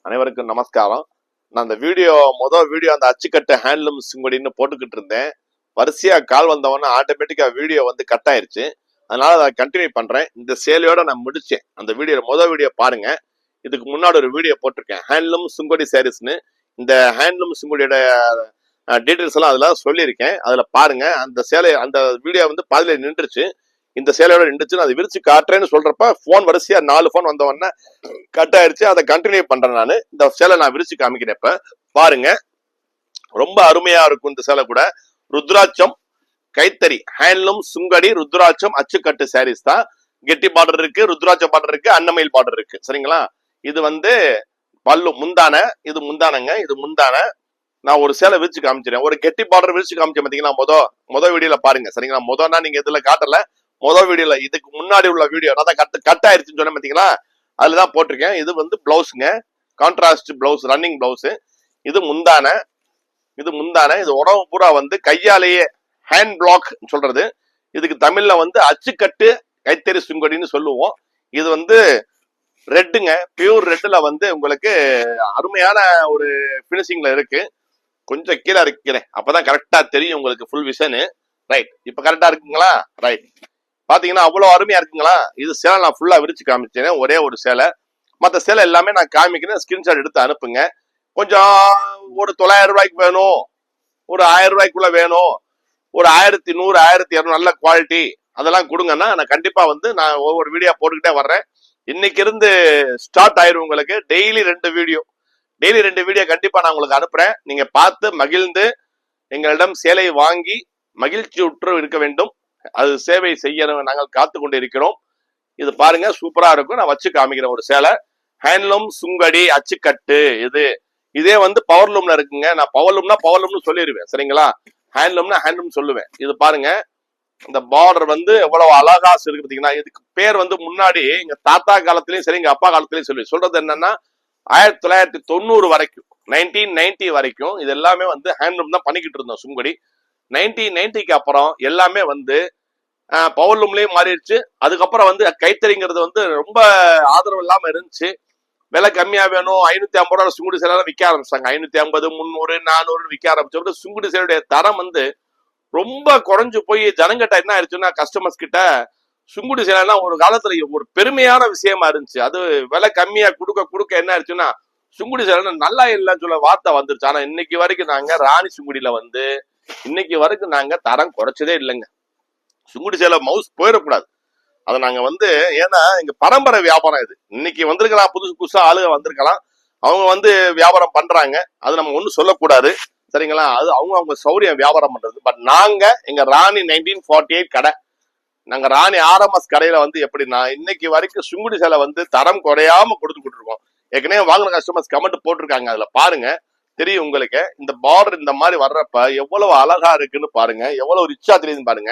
அனைவருக்கும் நமஸ்காரம். நான் அந்த முதல் வீடியோ அந்த அச்சுக்கட்டு ஹேண்ட்லூம் சிங்குடின்னு போட்டுக்கிட்டு இருந்தேன். வரிசையா கால் வந்தவொடனே ஆட்டோமேட்டிக்கா வீடியோ வந்து கட் ஆயிருச்சு. அதனால அதை கண்டினியூ பண்றேன். இந்த சேலையோட நான் முடிச்சேன். அந்த முதல் வீடியோ பாருங்க. இதுக்கு முன்னாடி ஒரு வீடியோ போட்டிருக்கேன், ஹேண்ட்லூம் சுங்குடி சாரீஸ்னு. இந்த ஹேண்ட்லூம் சுங்குடியோட டீட்டெயில்ஸ் எல்லாம் அதுல சொல்லியிருக்கேன். அதுல பாருங்க. அந்த வீடியோ வந்து பாதியில நின்றுச்சு. இந்த சேலையோட நின்றுச்சு. அதை விரிச்சு காட்டுறேன்னு சொல்றப்ப போன் வரிசையா 4 போன் வந்த உடனே கட் ஆயிருச்சு. அதை கண்டினியூ பண்றேன். நான் இந்த சேலை நான் விரிச்சு காமிக்கிறேன். இப்ப பாருங்க, ரொம்ப அருமையா இருக்கும். இந்த சேலை கூட ருத்ராட்சம் கைத்தறி ஹேண்ட்லூம் சுங்கடி ருத்ராட்சம் அச்சுக்கட்டு சாரீஸ் தான். கெட்டி பார்டர் இருக்கு, ருத்ராட்ச பார்டர் இருக்கு, அன்னமயில் பார்டர் இருக்கு. சரிங்களா? இது வந்து பல்லு முந்தான, இது முந்தானங்க, இது முந்தான. நான் ஒரு சேலை விரிச்சு காமிச்சிடறேன். ஒரு கெட்டி பார்டர் விரிச்சு காமிச்சேன் பாத்தீங்கன்னா மொதல் வீடியோல பாருங்க. சரிங்களா? முதல்னா நீங்க இதுல காட்டல, முதல் வீடியோல இதுக்கு முன்னாடி உள்ள வீடியோ நான் கட் ஆயிருச்சுன்னு சொன்னேன் பாத்தீங்களா, அதுலதான் போட்டிருக்கேன். இது வந்து பிளவுஸுங்க, கான்ட்ராஸ்ட் பிளவுஸ், ரன்னிங் பிளவுஸ். இது முந்தான, இது உடம்பு பூரா வந்து கையாலேயே ஹேண்ட் பிளாக் சொல்றது. இதுக்கு தமிழ்ல வந்து அச்சுக்கட்டு கைத்தறி சுங்கடின்னு சொல்லுவோம். இது வந்து ரெட்டுங்க, பியூர் ரெட்டுல வந்து உங்களுக்கு அருமையான ஒரு பினிஷிங்ல இருக்கு. கொஞ்சம் கீழே இருக்கிறேன், அப்பதான் கரெக்டா தெரியும் உங்களுக்கு ஃபுல் விஷனு. ரைட், இப்ப கரெக்டா இருக்குங்களா? ரைட், பாத்தீங்கன்னா அவ்வளவு அருமையா இருக்குங்களா? இது சேலை நான் ஃபுல்லா விரிச்சு காமிச்சேன், ஒரே ஒரு சேலை. மற்ற சேலை எல்லாமே நான் காமிக்கிறேன், ஸ்கிரீன்ஷாட் எடுத்து அனுப்புங்க. கொஞ்சம் ஒரு 900 ரூபாய்க்கு வேணும், ஒரு 1000 ரூபாய்க்குள்ள வேணும், ஒரு 1100 1200 நல்ல குவாலிட்டி அதெல்லாம் கொடுங்கன்னா நான் கண்டிப்பா வந்து நான் ஒவ்வொரு வீடியோ போட்டுக்கிட்டே வர்றேன். இன்னைக்கு இருந்து ஸ்டார்ட் ஆயிரும் உங்களுக்கு. டெய்லி 2 வீடியோ கண்டிப்பா நான் உங்களுக்கு அனுப்புறேன். நீங்க பார்த்து மகிழ்ந்து எங்களிடம் சேலை வாங்கி மகிழ்ச்சி உற்று இருக்க வேண்டும். அது சேவை செய்ய நாங்கள் காத்து கொண்டு இருக்கிறோம். இது பாருங்க, சூப்பரா இருக்கும். நான் வச்சு காமிக்கிறேன் ஒரு சேலை. ஹேண்ட்லூம் சுங்கடி அச்சுக்கட்டு. இதே வந்து பவர்லூம்ல இருக்குங்க. நான் பவர்லூம்னு சொல்லிடுவேன். சரிங்களா? ஹேண்ட்லூம்னா ஹேண்ட்லூம் சொல்லுவேன். இது பாருங்க, இந்த பார்டர் வந்து எவ்வளவு அழகா இருக்கு பாத்தீங்கன்னா. இதுக்கு பேர் வந்து முன்னாடி எங்க தாத்தா காலத்திலயும் சரி, எங்க அப்பா காலத்திலயும் சொல்றது என்னன்னா, 1990 வரைக்கும், 1990 வரைக்கும் இது எல்லாமே வந்து ஹேண்ட்லூம் தான் பண்ணிக்கிட்டு இருந்தோம் சுங்குடி. 1990க்கு அப்புறம் எல்லாமே வந்து பவர்லூம்லயும் மாறிடுச்சு. அதுக்கப்புறம் வந்து கைத்தறிங்கிறது வந்து ரொம்ப ஆதரவு இல்லாம இருந்துச்சு. விலை கம்மியா வேணும், 550 ரூபாய் சுங்குடி சேலை விற்க ஆரம்பிச்சாங்க. 550, 300, 400 விற்க ஆரம்பிச்சோட சுங்குடி சேலையுடைய தரம் வந்து ரொம்ப குறைஞ்சு போய் ஜனங்கிட்ட என்ன ஆயிடுச்சுன்னா, கஸ்டமர்ஸ் கிட்ட சுங்குடி சேலைனா ஒரு காலத்துல ஒரு பெருமையான விஷயமா இருந்துச்சு. அது விலை கம்மியா கொடுக்க என்ன ஆயிடுச்சுன்னா, சுங்குடி சேலை நல்லா இல்லைன்னு சொல்ல வார்த்தை வந்துருச்சு. ஆனா இன்னைக்கு வரைக்கும் நாங்க ராணி சுங்குடியில வந்து இன்னைக்கு வரைக்கும் நாங்க தரம் குறைச்சதே இல்லைங்க. சுங்குடி சேலை மவுஸ் போயிடக்கூடாது. அதை நாங்க வந்து, ஏன்னா எங்க பரம்பரை வியாபாரம் இது. இன்னைக்கு வந்திருக்கலாம், புதுசா ஆளுக வந்திருக்கலாம், அவங்க வந்து வியாபாரம் பண்றாங்க, அது நம்ம ஒண்ணும் சொல்லக்கூடாது. சரிங்களா? அது அவங்க சௌரியம் வியாபாரம் பண்றது. பட் நாங்க எங்க ராணி 1948 கடை, நாங்க ராணி ஆர்எம்எஸ் கடையில வந்து எப்படின்னா இன்னைக்கு வரைக்கும் சுங்குடி சேலை வந்து தரம் குறையாம கொடுத்துக்கிட்டு இருக்கோம். ஏற்கனவே வாங்கின கஸ்டமர்ஸ் கமெண்ட் போட்டிருக்காங்க, அதுல பாருங்க தெரியும் உங்களுக்கு. இந்த பார்டர் இந்த மாதிரி வர்றப்ப எவ்வளவு அழகா இருக்குன்னு பாருங்க, எவ்வளவு ரிச்சா தெரியுதுன்னு பாருங்க.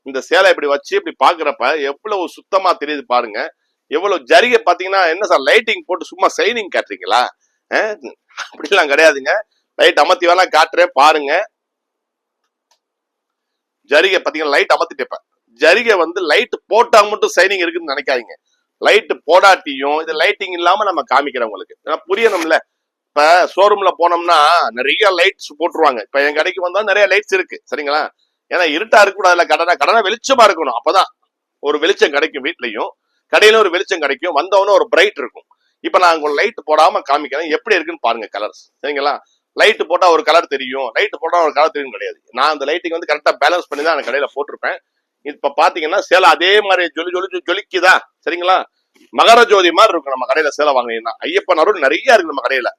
இந்த சேலை இப்படி வச்சு இப்படி பாக்குறப்ப எவ்வளவு சுத்தமா தெரியுது பாருங்க. எவ்வளவு ஜரிகை பாத்தீங்கன்னா, என்ன சார் லைட்டிங் போட்டு சும்மா சைனிங் காட்டுறீங்களா? அப்படிலாம் கிடையாதுங்க. லைட் அமர்த்தி வேணா காட்டுறேன் பாருங்க. ஜரிகை பாத்தீங்கன்னா, லைட் அமர்த்திட்டு ஜரிகை வந்து லைட் போட்டா மட்டும் சைனிங் இருக்குன்னு நினைக்காதீங்க. லைட் போடாட்டியும் இது லைட்டிங் இல்லாம நம்ம காமிக்கிறவங்களுக்கு புரியணும்ல. இப்ப ஷோரூம்ல போனோம்னா நிறைய லைட்ஸ் போட்டுருவாங்க. இப்ப என் கடைக்கு வந்தா நிறைய லைட்ஸ் இருக்கு. சரிங்களா? ஏன்னா இருட்டா இருக்கக்கூடாதுல, கடனை வெளிச்சமா இருக்கணும். அப்பதான் ஒரு வெளிச்சம் கிடைக்கும், வீட்லயும் கடையில ஒரு வெளிச்சம் கிடைக்கும், வந்தவனும் ஒரு பிரைட் இருக்கும். இப்ப நான் உங்களுக்கு லைட் போடாம காமிக்கிறேன், எப்படி இருக்குன்னு பாருங்க கலர்ஸ். சரிங்களா? லைட் போட்டா ஒரு கலர் தெரியும், லைட் போட்டா ஒரு கலர் தெரியும் கிடையாது. நான் அந்த லைட்டிங் வந்து கரெக்டா பேலன்ஸ் பண்ணி தான் கடையில போட்டிருப்பேன். இப்ப பாத்தீங்கன்னா சேலை அதே மாதிரி ஜொலிக்குதா? சரிங்களா? மகர ஜோதி மாதிரி இருக்கும் நம்ம கடையில சேலை வாங்கினீங்கன்னா. ஐயப்பன் அருள் நிறைய இருக்கு நம்ம கடையில.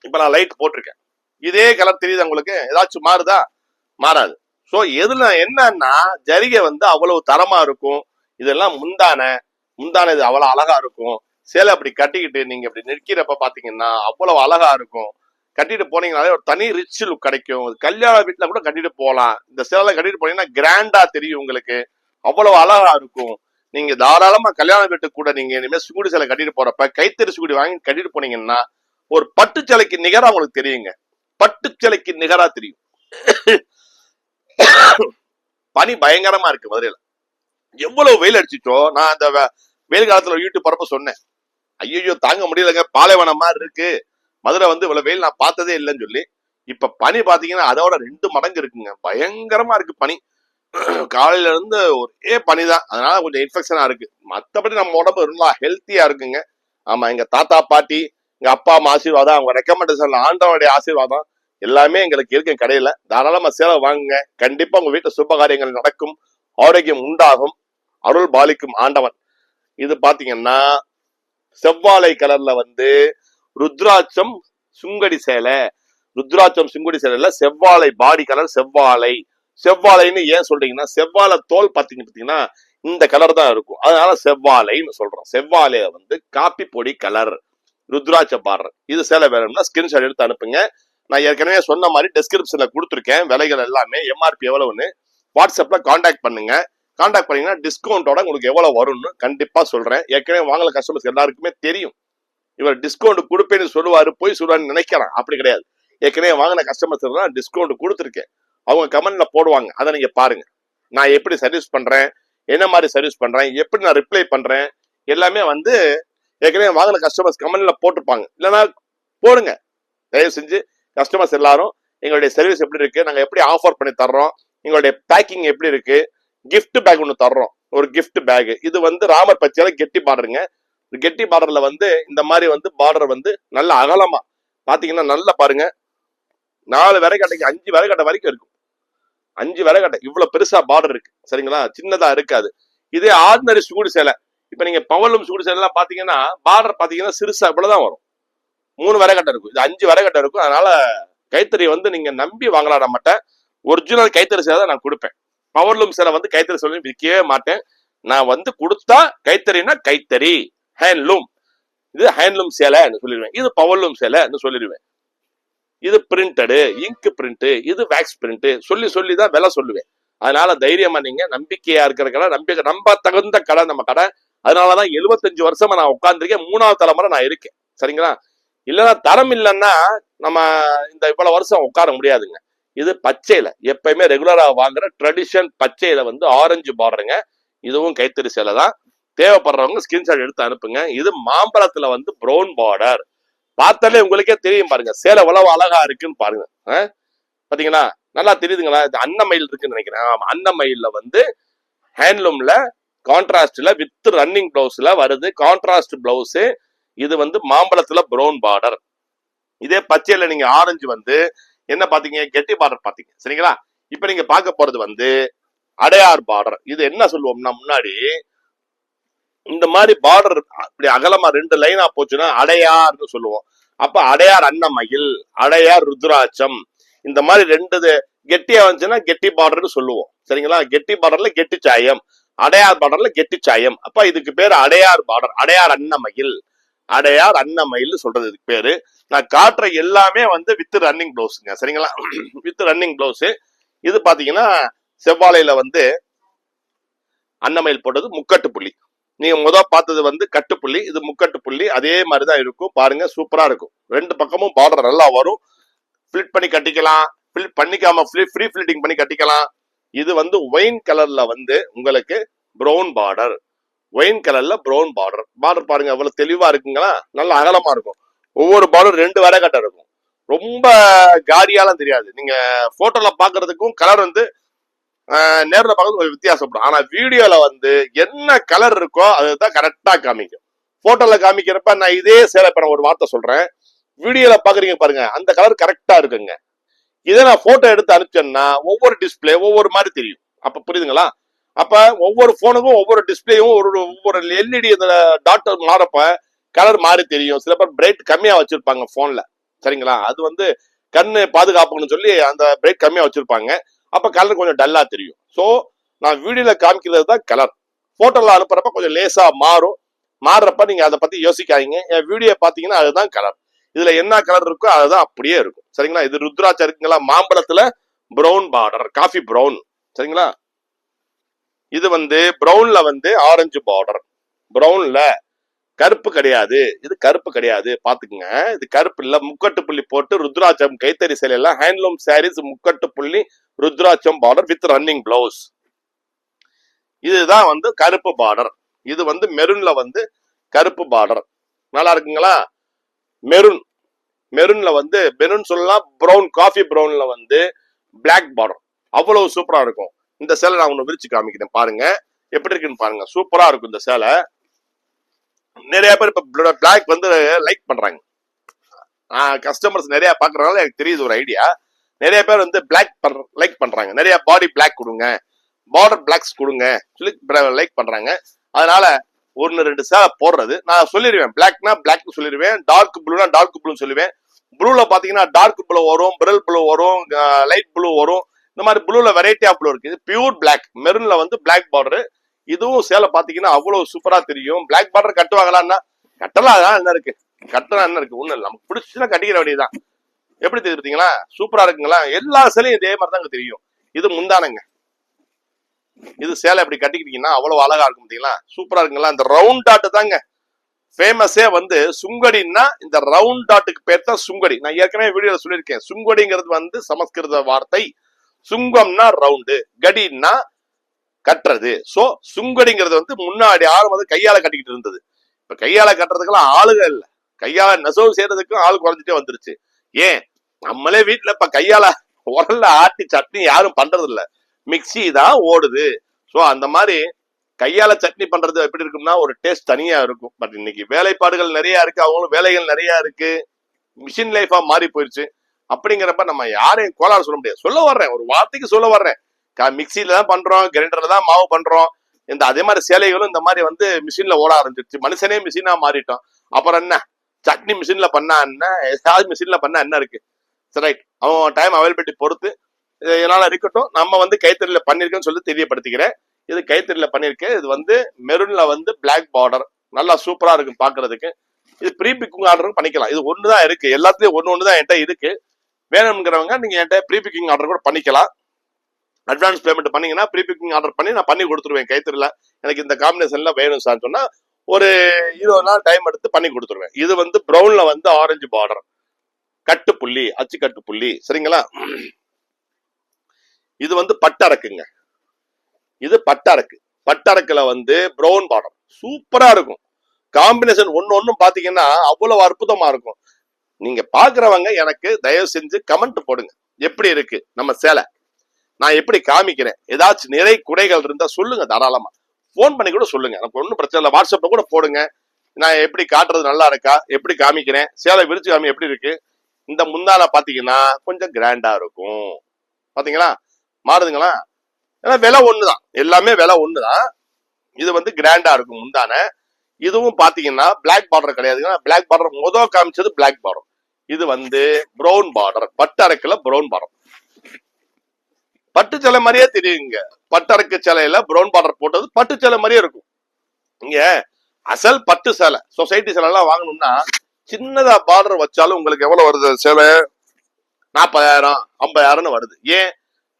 இப்ப நான் லைட் போட்டிருக்கேன், இதே கலர் தெரியுது உங்களுக்கு? ஏதாச்சும் மாறுதா? மாறாது. சோ எதுல என்னன்னா, ஜரிகை வந்து அவ்வளவு தரமா இருக்கும். இதெல்லாம் முந்தானது அவ்வளவு அழகா இருக்கும். சேலை அப்படி கட்டிக்கிட்டு நீங்க அப்படி நிற்கிறப்ப பாத்தீங்கன்னா அவ்வளவு அழகா இருக்கும். கட்டிட்டு போனீங்கனாலே ஒரு தனி ரிச் லுக் கிடைக்கும். கல்யாண வீட்டுல கூட கட்டிட்டு போகலாம். இந்த சேலை கட்டிட்டு போனீங்கன்னா கிராண்டா தெரியும் உங்களுக்கு, அவ்வளவு அழகா இருக்கும். நீங்க தாராளமா கல்யாண வீட்டுக்கு கூட நீங்க இனிமேல் சுங்குடி சேலை கட்டிட்டு போறப்ப கைத்தறி சுங்குடி வாங்கி கட்டிட்டு போனீங்கன்னா ஒரு பட்டு சேலைக்கு நிகரா உங்களுக்கு தெரியுங்க. பட்டு சேலைக்கு நிகரா தெரியும். பனி பயங்கரமா இருக்கு மதுரையில. எவ்வளவு வெயில் அடிச்சுச்சோ, நான் அந்த வெயில் காலத்துல யூடியூப் பரப்ப சொன்னேன். ஐயோ தாங்க முடியலங்க, பாலைவனம் மாதிரி இருக்கு மதுரை, வந்து இவ்வளவு வெயில் நான் பார்த்ததே இல்லைன்னு சொல்லி. இப்ப பனி பாத்தீங்கன்னா அதோட 2 மடங்கு இருக்குங்க, பயங்கரமா இருக்கு பனி. காலையில இருந்து ஒரே பனிதான், அதனால கொஞ்சம் இன்ஃபெக்ஷனா இருக்கு. மத்தபடி நம்ம உடம்பு நல்லா ஹெல்த்தியா இருக்குங்க. ஆமா, எங்க தாத்தா பாட்டி, எங்க அப்பா அம்மா ஆசீர்வாதம், அவங்க ரெக்கமெண்டேஷன், ஆண்டவனுடைய ஆசீர்வாதம் எல்லாமே எங்களுக்கு இருக்கு கடையில. தாராளமா சேலை வாங்குங்க, கண்டிப்பா உங்க வீட்டுல சுப காரியங்கள் நடக்கும், ஆரோக்கியம் உண்டாகும், அருள் பாலிக்கும் ஆண்டவன். இது பாத்தீங்கன்னா செவ்வாழை கலர்ல வந்து ருத்ராட்சம் சுங்கடி சேலை. ருத்ராட்சம் சுங்கடி சேலைல செவ்வாழை பாடி கலர் செவ்வாழை. செவ்வாழைன்னு ஏன் சொல்றீங்கன்னா, செவ்வாழை தோல் பாத்தீங்கன்னா இந்த கலர் தான் இருக்கும், அதனால செவ்வாழைன்னு சொல்றோம். செவ்வாழைய வந்து காப்பி பொடி கலர் ருத்ராட்ச பார்டர். இது சேலை வேணும்னா ஸ்கிரீன்ஷாட் எடுத்து அனுப்புங்க. நான் ஏற்கனவே சொன்ன மாதிரி டெஸ்கிரிப்ஷன்ல கொடுத்துருக்கேன் விலைகள் எல்லாமே, எம்ஆர்பி எவ்வளவுன்னு. வாட்ஸ்அப்ல கான்டாக்ட் பண்ணுங்க. கான்டாக்ட் பண்ணீங்கன்னா டிஸ்கவுண்டோட உங்களுக்கு எவ்வளவு வரும்னு கண்டிப்பா சொல்றேன். ஏற்கனவே வாங்கல கஸ்டமர்ஸ் எல்லாருக்குமே தெரியும். இவர் டிஸ்கவுண்ட் கொடுப்பேன்னு சொல்லுவாரு, போய் சொல்லுவான்னு நினைக்கலாம், அப்படி கிடையாது. ஏற்கனவே வாங்கின கஸ்டமர்ஸ் தான் டிஸ்கவுண்ட் கொடுத்துருக்கேன், அவங்க கமெண்ட்ல போடுவாங்க, அதை நீங்க பாருங்க. நான் எப்படி சர்வீஸ் பண்றேன், என்ன மாதிரி சர்வீஸ் பண்றேன், எப்படி நான் ரிப்ளை பண்றேன், எல்லாமே வந்து ஏற்கனவே வாங்கின கஸ்டமர்ஸ் கமெண்ட்ல போட்டுப்பாங்க. இல்லைன்னா போடுங்க தயவு செஞ்சு. கஸ்டமர்ஸ் எல்லாரும் எங்களுடைய சர்வீஸ் எப்படி இருக்கு, நாங்க எப்படி ஆஃபர் பண்ணி தர்றோம், எங்களுடைய பேக்கிங் எப்படி இருக்கு, கிஃப்ட் பேக் ஒன்று தர்றோம், ஒரு கிஃப்ட் பேக். இது வந்து ராமர் பச்சையில கெட்டி பார்டருங்க. கெட்டி பார்டர்ல வந்து இந்த மாதிரி வந்து பார்டர் வந்து நல்ல அகலமா பாத்தீங்கன்னா, நல்லா பாருங்க, 4 விறகட்டைக்கு 5 விறகட்டை வரைக்கும் இருக்கும். 5 விறகட்டை இவ்வளவு பெருசா பார்டர் இருக்கு, சரிங்களா, சின்னதா இருக்காது. இதே ஆர்டினரி சூடு சேலை, இப்ப நீங்க பவலும் சூடு சேலை எல்லாம் பாத்தீங்கன்னா பார்டர் பாத்தீங்கன்னா சிறுசா இவ்வளவுதான் வரும். 3 விறகட்டை இருக்கும், இது 5 விறகட்டை இருக்கும். அதனால கைத்தறி வந்து நீங்க நம்பி வாங்கலாம். நம்மகிட்ட ஒரிஜினல் கைத்தறி சேலை தான் நான் கொடுப்பேன். பவர்லூம் சேலை வந்து கைத்தறி சேலை விற்கவே மாட்டேன். நான் வந்து கொடுத்தா கைத்தறினா கைத்தறி, ஹேண்ட்லூம், இது ஹேண்ட்லூம் சேலைன்னு சொல்லிடுவேன். இது பவர்லூம் சேலைன்னு சொல்லிடுவேன். இது பிரிண்டடு, இங்க் பிரிண்ட், இது வேக்ஸ் பிரிண்ட் சொல்லி சொல்லி தான் விலை சொல்லுவேன். அதனால தைரியமா நீங்க நம்பிக்கையா இருக்கிற கடை, நம்ப தகுந்த கடை நம்ம கடை. அதனாலதான் 75 வருஷமா நான் உட்கார்ந்துருக்கேன், 3வது தலைமுறை நான் இருக்கேன், சரிங்களா. இல்லைன்னா தரம் இல்லைன்னா நம்ம இந்த இவ்வளவு வருஷம் உட்கார முடியாதுங்க. இது பச்சையில எப்பயுமே ரெகுலரா வாங்குற ட்ரெடிஷன் பச்சையில வந்து ஆரஞ்சு பார்டருங்க. இதுவும் கைத்தறி சேலை தான். தேவைப்படுறவங்க ஸ்கிரீன்ஷாட் எடுத்து அனுப்புங்க. இது மாம்பழத்துல வந்து ப்ரௌன் பார்டர். பார்த்தாலே உங்களுக்கே தெரியும் பாருங்க, சேலை எவ்வளவு அழகா இருக்குன்னு பாருங்க. பாத்தீங்களா, நல்லா தெரியுதுங்களா. இது அன்னமயில் இருக்குன்னு நினைக்கிறேன். அன்னமயில்ல வந்து ஹேண்ட்லூம்ல கான்ட்ராஸ்ட்ல வித் ரன்னிங் பிளவுஸ்ல வருது, கான்ட்ராஸ்ட் பிளவுஸ். இது வந்து மாம்பழத்துல ப்ரௌன் பார்டர். இதே பச்சையில நீங்க ஆரஞ்சு வந்து என்ன பாத்தீங்க, கெட்டி பார்டர் பாத்தீங்க, சரிங்களா. இப்ப நீங்க பார்க்க போறது வந்து அடையார் பார்டர். இது என்ன சொல்லுவோம்னா, முன்னாடி இந்த மாதிரி பார்டர் அப்படி அகலமா 2 லைனா போச்சுன்னா அடையார்னு சொல்லுவோம். அப்ப அடையார் அன்னமயில், அடையார் ருத்ராட்சம், இந்த மாதிரி 2 கெட்டியா வந்துச்சுன்னா கெட்டி பார்டர்னு சொல்லுவோம், சரிங்களா. கெட்டி பார்டர்ல கெட்டி சாயம், அடையார் பார்டர்ல கெட்டி சாயம். அப்ப இதுக்கு பேரு அடையார் பார்டர், அடையார் அன்னமயில், அடையார் அன்னமயில் சொல்றது இதுக்கு பேரு. நான் காட்டுற எல்லாமே வந்து வித் ரன்னிங் பிளவுஸ்ங்க, சரிங்களா. With running blouse. இது பாத்தீங்கன்னா செவ்வாழையில வந்து அன்னமயில் போட்டது முக்கட்டு புள்ளி. நீங்க பார்த்தது வந்து கட்டுப்புள்ளி, இது முக்கட்டு புள்ளி. அதே மாதிரிதான் இருக்கும் பாருங்க, சூப்பரா இருக்கும். 2 பக்கமும் பார்டர் நல்லா வரும். ஃபிளிட் பண்ணி கட்டிக்கலாம், ஃபிளிட் பண்ணிக்காம ஃப்ரீ ஃபிளிட்டிங் பண்ணி கட்டிக்கலாம். இது வந்து ஒயின் கலர்ல வந்து உங்களுக்கு ப்ரௌன் பார்டர், ஒயின் கலர்ல ப்ரௌன் பார்டர். பார்டர் பாருங்க எவ்வளவு தெளிவா இருக்குங்களா, நல்ல அகலமா இருக்கும். ஒவ்வொரு பார்டர் 2 விறகட்டை இருக்கும். ரொம்ப காரியாலாம் தெரியாது. நீங்க போட்டோல பாக்குறதுக்கும் கலர் வந்து நேர்ல பார்க்கறது வித்தியாசப்படும். ஆனா வீடியோல வந்து என்ன கலர் இருக்கோ அதுதான் கரெக்டா காமிக்கும். போட்டோல காமிக்கிறப்ப நான் இதே சேலை ஒரு வார்த்தை சொல்றேன், வீடியோல பாக்குறீங்க பாருங்க, அந்த கலர் கரெக்டா இருக்குங்க. இதை நான் போட்டோ எடுத்து அனுப்பிச்சேன்னா ஒவ்வொரு டிஸ்பிளே ஒவ்வொரு மாதிரி தெரியும். அப்ப புரியுதுங்களா. அப்ப ஒவ்வொரு போனுக்கும் ஒவ்வொரு டிஸ்பிளேயும் ஒவ்வொரு எல்இடி டாட் மாறப்ப கலர் மாறி தெரியும். சில பேர் பிரைட் கம்மியா வச்சிருப்பாங்க போன்ல, சரிங்களா. அது வந்து கண்ணு பாதுகாப்புன்னு சொல்லி அந்த பிரைட் கம்மியா வச்சிருப்பாங்க. அப்ப கலர் கொஞ்சம் டல்லா தெரியும். சோ நான் வீடியோல காமிக்கிறது தான் கலர். போட்டோல அனுப்புறப்ப கொஞ்சம் லேசா மாறும். மாறுறப்ப நீங்க அதை பத்தி யோசிக்காதீங்க. என் வீடியோ பாத்தீங்கன்னா அதுதான் கலர். இதுல என்ன கலர் இருக்கோ அதுதான் அப்படியே இருக்கும், சரிங்களா. இது ருத்ராட்சம் இருக்குங்களா, மாம்பழத்துல ப்ரௌன் பார்டர், காஃபி ப்ரௌன், சரிங்களா. இது வந்து ப்ரௌன்ல வந்து ஆரஞ்சு பார்டர், ப்ரௌன்ல கருப்பு கிடையாது, இது கருப்பு கிடையாது பாத்துக்குங்க. இது கருப்பு இல்ல, முக்கட்டு புள்ளி போட்டு ருத்ராட்சம் கைத்தறி சேலை எல்லாம் ஹேண்ட்லூம் சாரீஸ், முக்கட்டு புள்ளி ருத்ராட்சம் பார்டர் வித் ரன்னிங் பிளவுஸ். இதுதான் வந்து கருப்பு பார்டர். இது வந்து மெரூன்ல வந்து கருப்பு பார்டர், நல்லா இருக்குங்களா? மெரூன், மெரூன்ல வந்து மெரூன் சொல்லலாம், ப்ரௌன் காஃபி ப்ரௌன்ல வந்து பிளாக் பார்டர், அவ்வளவு சூப்பரா இருக்கும். இந்த சேலை நான் ஒண்ணு விரிச்சு காமிக்கிறேன் பாருங்க, எப்படி இருக்குன்னு பாருங்க. சூப்பரா இருக்கும் இந்த சேலை. நிறைய பேர் இப்ப பிளாக் வந்து லைக் பண்றாங்க, கஸ்டமர்ஸ் நிறைய பாக்குறதுனால எனக்கு தெரியுது ஒரு ஐடியா. நிறைய பேர் வந்து பிளாக் லைக் பண்றாங்க, நிறைய பாடி பிளாக் கொடுங்க, பார்டர் பிளாக்ஸ் கொடுங்க சொல்லி லைக் பண்றாங்க. அதனால ஒன்னு ரெண்டு சேலை போடுறது நான் சொல்லிடுவேன். பிளாக்னா பிளாக் சொல்லிடுவேன், டார்க் ப்ளூனா டார்க் ப்ளூ சொல்லுவேன். ப்ளூல பாத்தீங்கன்னா டார்க் ப்ளூ வரும், பிரில் ப்ளூ வரும், லைட் ப்ளூ வரும். இந்த மாதிரி ப்ளூல வெரைட்டி ஆஃப் ப்ளூ இருக்கு. இது பியூர் பிளாக், மெரூன்ல வந்து பிளாக் பார்டர். இதுவும் சேலை பாத்தீங்கன்னா அவ்வளவு சூப்பரா தெரியும். பிளாக் பார்டர் கட்டுவாங்களான்னா கட்டலாம், அதான் என்ன இருக்கு, கட்டலாம் என்ன இருக்கு, ஒண்ணு இல்லை, நமக்கு பிடிச்சுன்னா கட்டிக்கிற வேண்டியதுதான். எப்படி தெரியுதுங்களா? சூப்பரா இருக்குங்களா? எல்லா சேலையும் இதே மாதிரி தாங்க தெரியும். இது முந்தானங்க, இது சேலை எப்படி கட்டிக்கிட்டீங்கன்னா அவ்வளவு அழகா இருக்கும். பாத்தீங்களா? சூப்பரா இருக்குங்களா? இந்த ரவுண்ட் டாட் தாங்க ஃபேமஸே வந்து சுங்கடின்னா, இந்த ரவுண்ட் டாட்டுக்கு பேர் தான் சுங்கடி. நான் ஏற்கனவே வீடியோல சொல்லியிருக்கேன். சுங்கடிங்கிறது வந்து சமஸ்கிருத வார்த்தை. சுங்கம்னா ரவுண்டு, கடின்னா கட்டுறது. சோ சுங்கடிங்கிறது வந்து முன்னாடி ஆளும் வந்து கையால கட்டிக்கிட்டு இருந்தது. இப்ப கையால கட்டுறதுக்கெல்லாம் ஆளுக இல்ல, கையால நெசவு செய்யறதுக்கும் ஆள் குறைஞ்சிட்டே வந்துருச்சு. ஏன், நம்மளே வீட்டுல இப்ப கையால உரல்ல ஆட்டி சட்னி யாரும் பண்றது இல்ல, மிக்சி தான் ஓடுது. சோ அந்த மாதிரி கையால சட்னி பண்றது எப்படி இருக்கும்னா ஒரு டேஸ்ட் தனியா இருக்கும். பட் இன்னைக்கு வேலைப்பாடுகள் நிறைய இருக்கு, அவங்களும் வேலைகள் நிறைய இருக்கு, மிஷின் லைஃபா மாறி போயிருச்சு. அப்படிங்கிறப்ப நம்ம யாரையும் கோளாறு சொல்ல முடியாது. சொல்ல வர்றேன், ஒரு வார்த்தைக்கு சொல்ல வர்றேன். மிக்சியில தான் பண்றோம், கிரைண்டர்ல தான் மாவு பண்றோம். இந்த அதே மாதிரி சேலைகளும் இந்த மாதிரி வந்து மிஷின்ல ஓட ஆரம்பிச்சிருச்சு. மனுஷனே மிஷினா மாறிட்டோம். அப்புறம் என்ன, சட்னி மிஷின்ல பண்ணா என்ன, ஏதாவது மிஷின்ல பண்ணா என்ன இருக்கு? சரி, ரைட், அவன் டைம் அவைலபிலிட்டி பொறுத்து என்னால இருக்கட்டும். நம்ம வந்து கைத்தறியில பண்ணிருக்கேன்னு சொல்லி தெரியப்படுத்திக்கிறேன். இது கைத்தறியில பண்ணிருக்கேன். இது வந்து மெரூன்ல வந்து பிளாக் பார்டர், நல்லா சூப்பரா இருக்கும் பாக்குறதுக்கு. இது ப்ரீ பிக்கிங் ஆர்டரும் பண்ணிக்கலாம். இது ஒண்ணுதான் இருக்கு, எல்லாத்துலயும் ஒண்ணுதான் என்கிட்ட இருக்கு. வேணும்ங்கிறவங்க நீங்க என்கிட்ட ப்ரீ பிக்கிங் ஆர்டர் கூட பண்ணிக்கலாம். அட்வான்ஸ் பேமெண்ட் பண்ணீங்கன்னா ப்ரீ பிக்கிங் ஆர்டர் பண்ணி நான் பண்ணி கொடுத்துருவேன். கைத்தறியில எனக்கு இந்த காம்பினேஷன்ல வேணும் சார் சொன்னா ஒரு 20 நாள் டைம் எடுத்து பண்ணி கொடுத்துருவேன். இது வந்து ப்ரௌன்ல வந்து ஆரஞ்சு பார்டர், கட்டு புள்ளி, அச்சு கட்டு புள்ளி, சரிங்களா? இது வந்து பட்டரக்குங்க, இது பட்டரக்கு. பட்டரக்குல வந்து ப்ரௌன் பார்டர் சூப்பரா இருக்கும். காம்பினேஷன் ஒன்னு ஒன்னும் பாத்தீங்கன்னா அவ்வளவு அற்புதமா இருக்கும். நீங்க பாக்குறவங்க எனக்கு தயவு செஞ்சு கமெண்ட் போடுங்க, எப்படி இருக்கு நம்ம சேலை, நான் எப்படி காமிக்கிறேன். ஏதாச்சும் நிறை குறைகள் இருந்தா சொல்லுங்க, தாராளமா போன் பண்ணி கூட சொல்லுங்க, எனக்கு ஒன்னும் பிரச்சனை இல்லை. வாட்ஸ்அப்ல கூட போடுங்க, நான் எப்படி காட்டுறது நல்லா இருக்கா, எப்படி காமிக்கிறேன், சேலை விரிச்சு காமி எப்படி இருக்கு. இந்த முந்தான பாத்தீங்கன்னா கொஞ்சம் கிராண்டா இருக்கும், பாத்தீங்களா? மாறுதுங்களா? ஏன்னா விலை ஒண்ணுதான், எல்லாமே விலை ஒண்ணுதான். இது வந்து கிராண்டா இருக்கும் முந்தான. இதுவும் பாத்தீங்கன்னா பிளாக் பார்டர் கிடையாதுங்க. பிளாக் பார்டர் முதல் காமிச்சது பிளாக் பார்டர். இது வந்து ப்ரௌன் பார்டர், பட்டரக்குல ப்ரௌன் பார்டர். பட்டு சேலை மாதிரியே தெரியுங்க. பட்டரக்கு சேலையில ப்ரௌன் பார்டர் போட்டது பட்டு சேலை மாதிரியே இருக்கும். இங்க அசல் பட்டு சேலை, சொசைட்டி சேலை எல்லாம் வாங்கணும்னா சின்னதா பார்டர் வச்சாலும் உங்களுக்கு எவ்வளவு வருது சேலை? 40,000 50,000 வருது. ஏன்?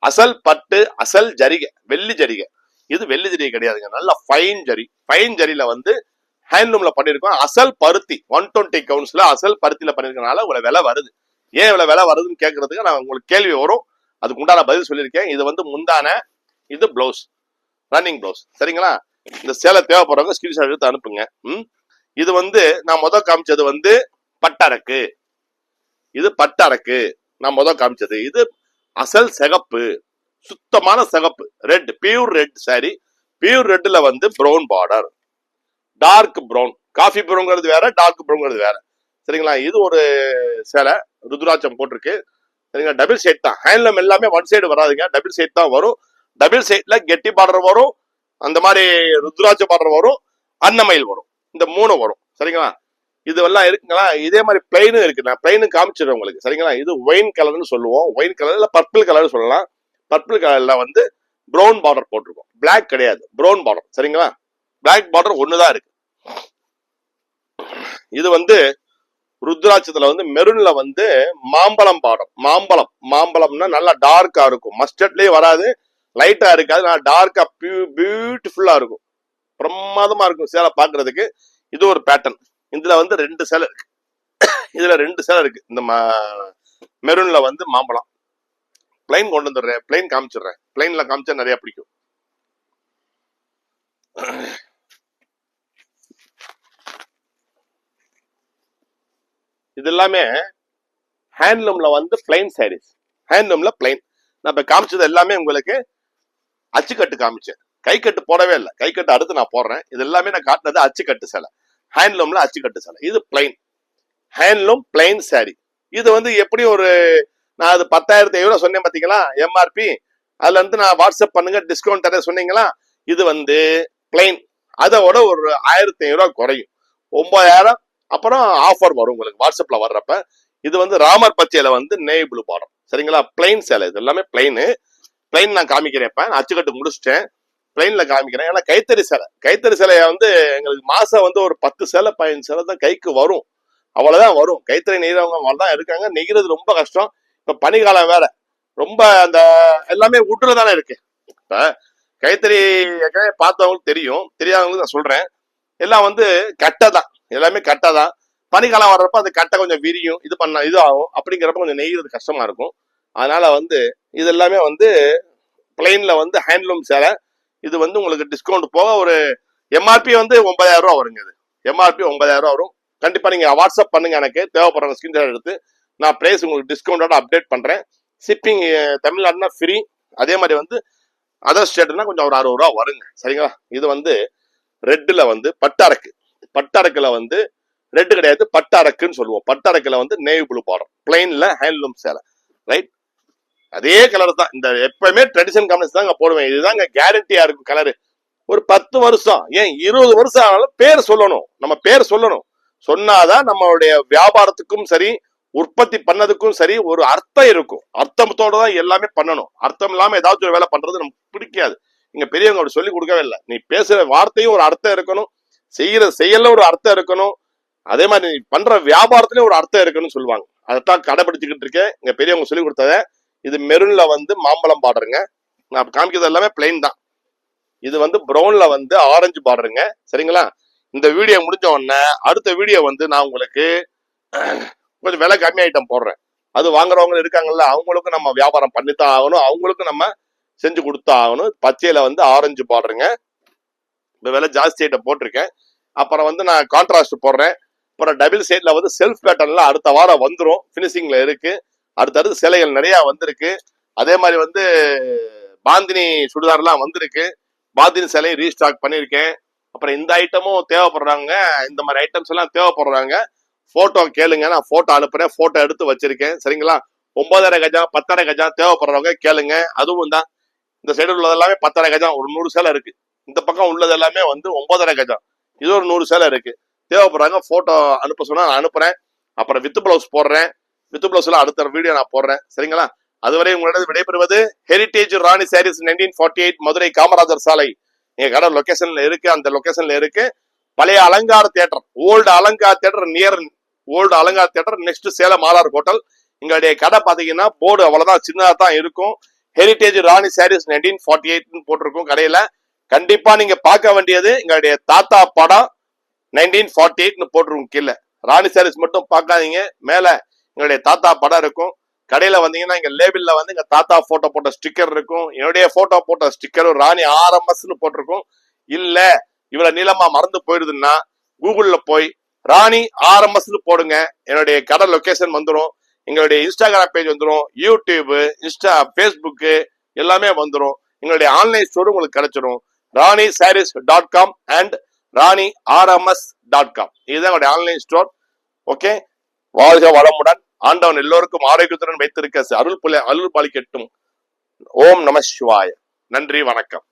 அசல் பட்டு, அசல் ஜரிகை, வெள்ளி ஜரிகை. இது வெள்ளி ஜரிகை கிடையாதுங்க, நல்ல ஃபைன் ஜரி. ஃபைன் ஜரியில வந்து ஹேண்ட்லூம்ல பண்ணிருக்கோம். அசல் பருத்தி 120 கவுன்ஸ்ல அசல் பருத்தியில பண்ணிருக்கனால உங்களுக்கு விலை வருது. ஏன் இவ்வளவு விலை வருதுன்னு கேட்கறதுக்கு நான் உங்களுக்கு கேள்வி வரும், அதுக்கு உண்டான பதில் சொல்லியிருக்கேன். இது வந்து முந்தான, இது பிளவுஸ், ரன்னிங் பிளவுஸ், சரிங்களா? இந்த சேலை தேவைப்படுறவங்க ஸ்கிரீன்ஷாட் எடுத்து அனுப்புங்க. இது வந்து நான் முதல் காமிச்சது வந்து பட்டரக்கு, இது பட்டரக்கு நான் முதல் காமிச்சது. இது அசல் சிகப்பு, சுத்தமான சிகப்பு, red, pure red sari. Pure ரெட்ல வந்து brown border, dark brown, coffee ப்ரௌன்ங்கிறது வேற, டார்க் ப்ரௌன்ங்கிறது வேற, சரிங்களா? இது ஒரு சேலை ருத்ராட்சம் போட்டிருக்கு, சரிங்களா? டபுள் சைட் தான், ஹேண்ட்லூம் எல்லாமே ஒன் சைடு வராதுங்க, டபுள் சைட் தான் வரும். டபுள் சைட்ல கெட்டி பார்டர் வரும், அந்த மாதிரி ருத்ராட்ச பார்டர் வரும், அன்னமயில் வரும், இந்த 3 வரும், சரிங்களா? இது எல்லாம் இருக்குங்களா? இதே மாதிரி பிளைனும் இருக்கு, நான் பிளைனும் காமிச்சிடுறேன் உங்களுக்கு, சரிங்களா? இது ஒயின் கலர்னு சொல்லுவோம், ஒயின் கலர்ல பர்பிள் கலர் சொல்லலாம். பர்பிள் கலர்ல வந்து ப்ரௌன் பார்டர் போட்டிருக்கோம், பிளாக் கிடையாது, ப்ரௌன் பார்டர், சரிங்களா? பிளாக் பார்டர் ஒண்ணுதான் இருக்கு. இது வந்து ருத்ராட்சத்துல வந்து மெரூன்ல வந்து மாம்பழம் பார்டர், மாம்பழம், மாம்பழம்னா நல்லா டார்க்கா இருக்கும், மஸ்டர்ட்லயே வராது, லைட்டா இருக்காது, நல்லா டார்க்கா பியூட்டிஃபுல்லா இருக்கும், பிரமாதமா இருக்கும் சேலை பாக்குறதுக்கு. இது ஒரு பேட்டர்ன். இதுல வந்து 2 சேலை இருக்கு, இதுல 2 சேலை இருக்கு. இந்த மெரூன்ல வந்து மாம்பழம் பிளைன் கொண்டு வந்துடுறேன், பிளைன் காமிச்சிடுறேன். பிளைன்ல காமிச்சா நிறைய பிடிக்கும். இது எல்லாமே ஹேண்ட்லூம்ல வந்து பிளைன் சாரீஸ். ஹேண்ட்லூம்ல பிளைன். நான் இப்ப காமிச்சது எல்லாமே உங்களுக்கு அச்சுக்கட்டு காமிச்சேன். கைக்கட்டு போடவே இல்லை. கைக்கட்டு அடுத்து நான் போடுறேன். இது எல்லாமே நான் காட்டினது அச்சுக்கட்டு சேலை. ஹேண்ட்லூம்ல அச்சுக்கட்டு சேலை. இது பிளைன். Handloom plain sorry. இது வந்து எப்படி ஒரு நான் அது 10,500 சொன்னேன் பாத்தீங்களா எம்ஆர்பி. அதுல இருந்து நான் வாட்ஸ்அப் பண்ணுங்க டிஸ்கவுண்ட் தர சொன்னீங்களா. இது வந்து பிளைன். அதோட ஒரு 1,500 குறையும். 9,000 அப்புறம் ஆஃபர் வரும் உங்களுக்கு வாட்ஸ்அப்ல வர்றப்ப. இது வந்து ராமர் பச்சையில வந்து நேவி ப்ளூ பாடம். சரிங்களா? பிளைன் சேலை. இது எல்லாமே பிளைனு. பிளைன் நான் காமிக்கிறேன். இப்ப அச்சுக்கட்டு முடிச்சிட்டேன். பிளைன்ல காமிக்கிறேன். ஏன்னா கைத்தறி சேலை. கைத்தறி சேலைய வந்து எங்களுக்கு மாசம் வந்து ஒரு 10 சேலை 15 சேலை தான் கைக்கு வரும். அவ்வளவுதான் வரும். கைத்தறி நெய்றவங்க தான் இருக்காங்க. நெய்கிறது ரொம்ப கஷ்டம். இப்ப பனிக்காலம் வேற. ரொம்ப அந்த எல்லாமே உட்டுல தானே இருக்கு. இப்ப கைத்தறி பார்த்தவங்களுக்கு தெரியும். தெரியாதவங்களுக்கு நான் சொல்றேன். எல்லாம் வந்து கட்டை தான். எல்லாமே கட்டை தான். பனிக்காலம் வர்றப்ப அந்த கட்டை கொஞ்சம் விரியும். இது பண்ண இது ஆகும். அப்படிங்கிறப்ப கொஞ்சம் நெய்கிறது கஷ்டமா இருக்கும். அதனால வந்து இது எல்லாமே வந்து பிளைன்ல வந்து ஹேண்ட்லூம் சேலை. இது வந்து உங்களுக்கு டிஸ்கவுண்ட் போக ஒரு எம்ஆர்பி வந்து 9,000 வருங்க. இது எம்ஆர்பி 9,000 வரும். கண்டிப்பா நீங்க வாட்ஸ்அப் பண்ணுங்க. எனக்கு தேவைப்படுற ஸ்கிரீன்ஷாட் எடுத்து நான் பிரைஸ் உங்களுக்கு டிஸ்கவுண்டோட அப்டேட் பண்றேன். ஷிப்பிங் தமிழ்நாடுனா ஃப்ரீ. அதே மாதிரி வந்து அதர் ஸ்டேட்னா கொஞ்சம் ஒரு 60 ரூபா வருங்க. சரிங்களா? இது வந்து ரெட்ல வந்து பட்டரக்கு. பட்டரக்குல வந்து ரெட் கிடையாது, பட்டரக்குன்னு சொல்லுவோம். பட்டரக்குல வந்து நேவி ப்ளூ பார்டர். பிளைன்ல ஹேண்ட்லூம் சேலை. ரைட்? அதே கலர் தான். இந்த எப்பவுமே ட்ரெடிஷன் காம்பினேஷன் தான் போடுவேன். இதுதாங்க கேரண்டியா இருக்கும் கலரு. ஒரு 10 வருஷம் ஏன் 20 வருஷம் ஆனாலும் பேர் சொல்லணும். நம்ம பேர் சொல்லணும். சொன்னாதான் நம்மளுடைய வியாபாரத்துக்கும் சரி, உற்பத்தி பண்ணதுக்கும் சரி ஒரு அர்த்தம் இருக்கும். அர்த்தத்தோட தான் எல்லாமே பண்ணணும். அர்த்தம் இல்லாம ஏதாச்சும் ஒரு வேலை பண்றது நமக்கு பிடிக்காது. இங்க பெரியவங்க அப்படி சொல்லி கொடுக்கவே இல்லை. நீ பேசுற வார்த்தையும் ஒரு அர்த்தம் இருக்கணும். செய்யற செயல்ல ஒரு அர்த்தம் இருக்கணும். அதே மாதிரி நீ பண்ற வியாபாரத்திலயும் ஒரு அர்த்தம் இருக்குன்னு சொல்லுவாங்க. அதைத்தான் கடைபிடிச்சுக்கிட்டு இருக்கேன். இங்க பெரியவங்க சொல்லி கொடுத்தத. இது மெரூன்ல வந்து மாம்பழம் பார்டருங்க. நான் காமிக்கிறது எல்லாமே பிளைன் தான். இது வந்து ப்ரௌன்ல வந்து ஆரஞ்சு பார்டருங்க. சரிங்களா? இந்த வீடியோ முடிஞ்ச உடனே அடுத்த வீடியோ வந்து நான் உங்களுக்கு கொஞ்சம் விலை கம்மி ஐட்டம் போடுறேன். அது வாங்குறவங்க இருக்காங்கல்ல, அவங்களுக்கும் நம்ம வியாபாரம் பண்ணித்தான் ஆகணும். அவங்களுக்கும் நம்ம செஞ்சு கொடுத்தா ஆகணும். பச்சையில வந்து ஆரஞ்சு பார்டருங்க. இந்த விலை ஜாஸ்தி ஐட்டம் போட்டிருக்கேன். அப்புறம் வந்து நான் கான்ட்ராஸ்ட் போடுறேன். அப்புறம் டபுள் சைட்ல வந்து செல்ஃப் பேட்டர்ன்ல அடுத்த வாரம் வந்துடும். பினிஷிங்ல இருக்கு. அடுத்தடுத்து சிலைகள் நிறைய வந்திருக்கு. அதே மாதிரி வந்து பாந்தினி சுடிதார்லாம் வந்திருக்கு. பாந்தினி சிலையை ரீஸ்டாக் பண்ணியிருக்கேன். அப்புறம் இந்த ஐட்டமும் தேவைப்படுறாங்க. இந்த மாதிரி ஐட்டம்ஸ் எல்லாம் தேவைப்படுறாங்க. போட்டோ கேளுங்க. நான் போட்டோ அனுப்புறேன். போட்டோ எடுத்து வச்சிருக்கேன். சரிங்களா? 9,500 கஜம் 10,500 கஜம் தேவைப்படுறவங்க கேளுங்க. அதுவும் தான் இந்த சைடு உள்ளது எல்லாமே 10,500 கஜம் ஒரு 100 சேலை இருக்கு. இந்த பக்கம் உள்ளது எல்லாமே வந்து 9,500 கஜம். இது ஒரு 100 சேலை இருக்கு. தேவைப்படுறாங்க. போட்டோ அனுப்ப சொன்னா நான் அனுப்புறேன். அப்புறம் வித் பிளவுஸ் போடுறேன். வித் பிளவுஸ்ல அடுத்த வீடியோ நான் போடுறேன். சரிங்களா? அதுவரை உங்களிடம் விடைபெறுவது ஹெரிட்டேஜ் ராணி சாரீஸ் 1948 மதுரை காமராஜர் சாலை. எங்க கடை லொகேஷன்ல இருக்கு. அந்த லொகேஷன்ல இருக்கு. பழைய Alankar theatre, old Alankar theatre near old Alankar theatre next Salem RR hotel. எங்களுடைய கடை பாத்தீங்கன்னா போர்டு அவ்வளவுதான் சின்னதா தான் இருக்கும். ஹெரிட்டேஜ் ராணி சாரீஸ் 1948 போட்டிருக்கும் கடையில. கண்டிப்பா நீங்க பார்க்க வேண்டியது எங்களுடைய தாத்தா படம் 1948 போட்டிருக்கும். கீழே ராணி சாரீஸ் மட்டும் பார்க்காதீங்க. மேல எங்களுடைய தாத்தா படம் இருக்கும். கடையில வந்தீங்கன்னா இங்க லேபிள்ல வந்து எங்க தாத்தா போட்டோ போட்ட ஸ்டிக்கர் இருக்கும். என்னுடைய போட்டோ போட்ட ஸ்டிக்கரும் ராணி ஆர்எம்எஸ்ன்னு போட்டிருக்கும். இல்ல இவ்வளவு நீளமா மறந்து போயிடுதுன்னா கூகுள்ல போய் ராணி ஆர்எம்எஸ்ன்னு போடுங்க. என்னுடைய கடை லொகேஷன் வந்துடும். எங்களுடைய இன்ஸ்டாகிராம் பேஜ் வந்துடும். யூடியூப், பேஸ்புக்கு எல்லாமே வந்துடும். எங்களுடைய ஆன்லைன் ஸ்டோர் உங்களுக்கு கிடைச்சிடும். RaniSarees.com and RaniRMS.com. இதுதான் என்னுடைய ஆன்லைன் ஸ்டோர். ஓகே, வாழ்க வளமுடன். ஆண்டவன் எல்லோருக்கும் ஆரோக்கியத்துடன் வைத்திருக்க அருள் பாலிக்கட்டும். ஓம் நம சிவாய. நன்றி, வணக்கம்.